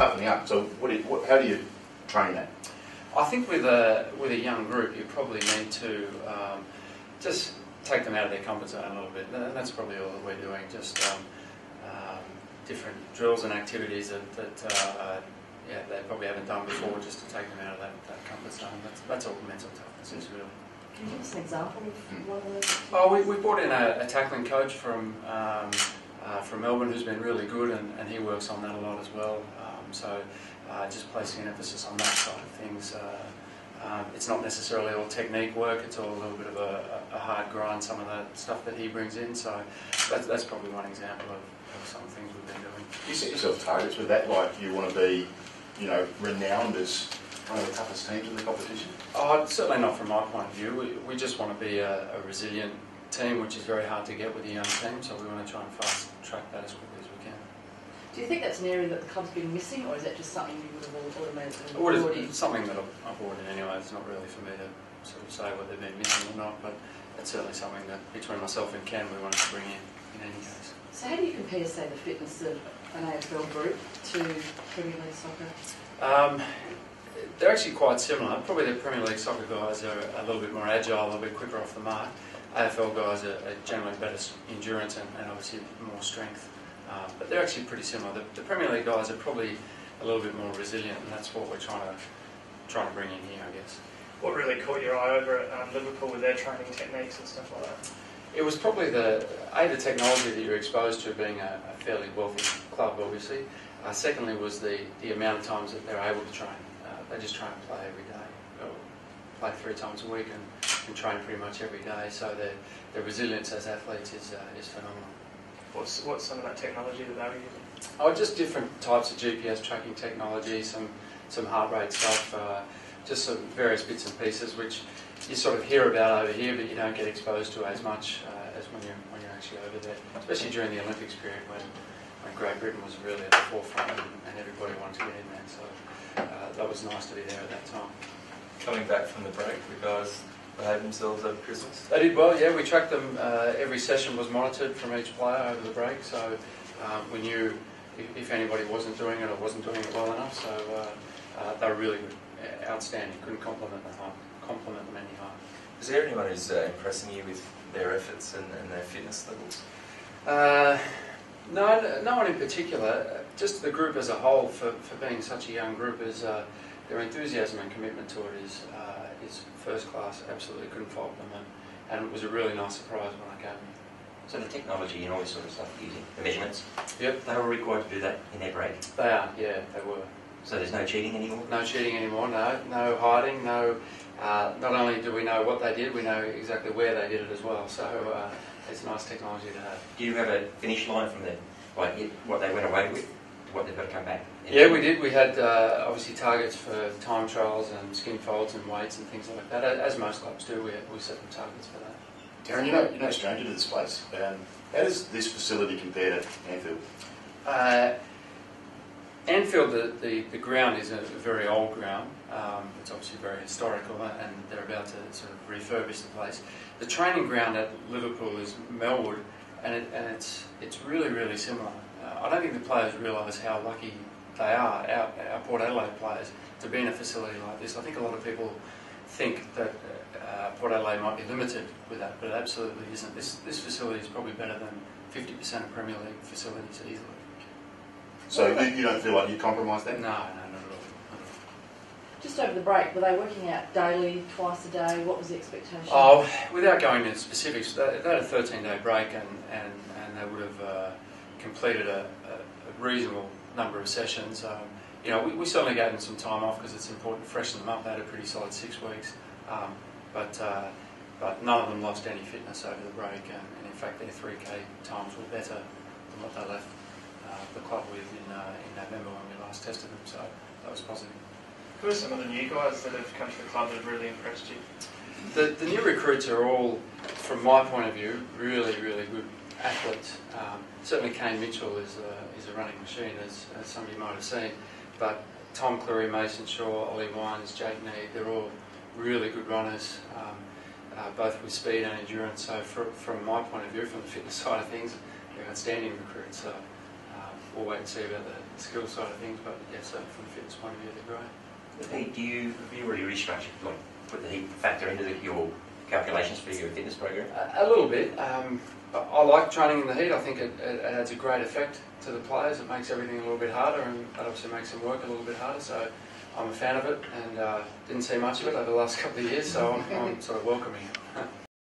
toughening up. So how do you train that? I think with a young group, you probably need to just take them out of their comfort zone a little bit. And that's probably all that we're doing. Just different drills and activities that they probably haven't done before, just to take them out of that comfort zone. That's all mental toughness is really. Can you give us an example of one of those? Oh, we brought in a tackling coach from Melbourne who's been really good, and he works on that a lot as well. Just placing an emphasis on that side of things. It's not necessarily all technique work, it's all a little bit of a hard grind, some of the stuff that he brings in. So that's probably one example of some things we've been doing. Do you set yourself targets with that, like you want to be, renowned as one of the toughest teams in the competition? Oh, certainly not from my point of view. We just want to be a resilient team, which is very hard to get with a young team, so we want to try and fast track that as quickly as we can. Do you think that's an area that the club's been missing, or is that just something you would have automatically? It's something that I've ordered anyway. It's not really for me to sort of say whether they've been missing or not, but it's certainly something that between myself and Ken we wanted to bring in any case. So how do you compare, say, the fitness of an AFL group to Premier League soccer? They're actually quite similar. Probably the Premier League soccer guys are a little bit more agile, a little bit quicker off the mark. AFL guys are generally better endurance and obviously more strength. But they're actually pretty similar. The Premier League guys are probably a little bit more resilient, and that's what we're trying to bring in here, I guess. What really caught your eye over at Liverpool with their training techniques and stuff like that? It was probably the technology that you're exposed to, being a fairly wealthy club, obviously. Secondly was the amount of times that they're able to train. They just try and play every day, or play 3 times a week and train pretty much every day. So their resilience as athletes is phenomenal. What's some of that technology that they were using? Oh, just different types of GPS tracking technology, some heart rate stuff, just some various bits and pieces which you sort of hear about over here, but you don't get exposed to as much as when you're actually over there. Especially during the Olympics period when Great Britain was really at the forefront and everybody wanted to get in there. So that was nice to be there at that time. Coming back from the break, the guys behaved themselves over Christmas? They did well, yeah. We tracked them. Every session was monitored from each player over the break, so we knew if anybody wasn't doing it or wasn't doing it well enough. So they were really good, outstanding. Couldn't compliment them any higher. Is there anyone who's impressing you with their efforts and their fitness levels? No one in particular. Just the group as a whole, for being such a young group, is their enthusiasm and commitment to it is first class. Absolutely couldn't fault them, and it was a really nice surprise when I came here. So the technology and all this sort of stuff using, the measurements, yep, they were required to do that in their break? They are, yeah, they were. So there's no cheating anymore? No cheating anymore, no hiding, no. Not only do we know what they did, we know exactly where they did it as well, so it's nice technology to have. Do you have a finish line from what they went away with, what they've got to come back? Yeah, we did. We had obviously targets for time trials and skin folds and weights and things like that, as most clubs do. We set them targets for that. Darren, you're no stranger to this place. How does this facility compare to Anfield? Anfield, the ground is a very old ground. It's obviously very historical, and they're about to sort of refurbish the place. The training ground at Liverpool is Melwood, and it's really, really similar. I don't think the players realise how lucky they are, our Port Adelaide players, to be in a facility like this. I think a lot of people think that Port Adelaide might be limited with that, but it absolutely isn't. This facility is probably better than 50% of Premier League facilities easily. So you don't feel like you compromised that? No, not at all. Just over the break, were they working out daily, twice a day? What was the expectation? Oh, without going into specifics, they had a 13-day break, and they would have completed a reasonable number of sessions. We certainly gave them some time off because it's important to freshen them up. They had a pretty solid 6 weeks, but none of them lost any fitness over the break, and in fact their 3K times were better than what they left the club with in November when we last tested them, so that was positive. Who are some of the new guys that have come to the club that have really impressed you? The new recruits are all, from my point of view, really, really good athletes. Certainly Kane Mitchell is a running machine, as some of you might have seen, but Tom Cleary, Mason Shaw, Ollie Wines, Jake Need, they're all really good runners, both with speed and endurance. So from my point of view, from the fitness side of things, they're outstanding recruits. So we'll wait and see about the skill side of things. But yeah, certainly from a fitness point of view, they're great. The heat, have you already restructured, like put the heat factor into your calculations for your fitness program? A little bit. I like training in the heat. I think it adds a great effect to the players. It makes everything a little bit harder, and it obviously makes them work a little bit harder. So I'm a fan of it, and didn't see much of it over the last couple of years. So I'm sort of welcoming it.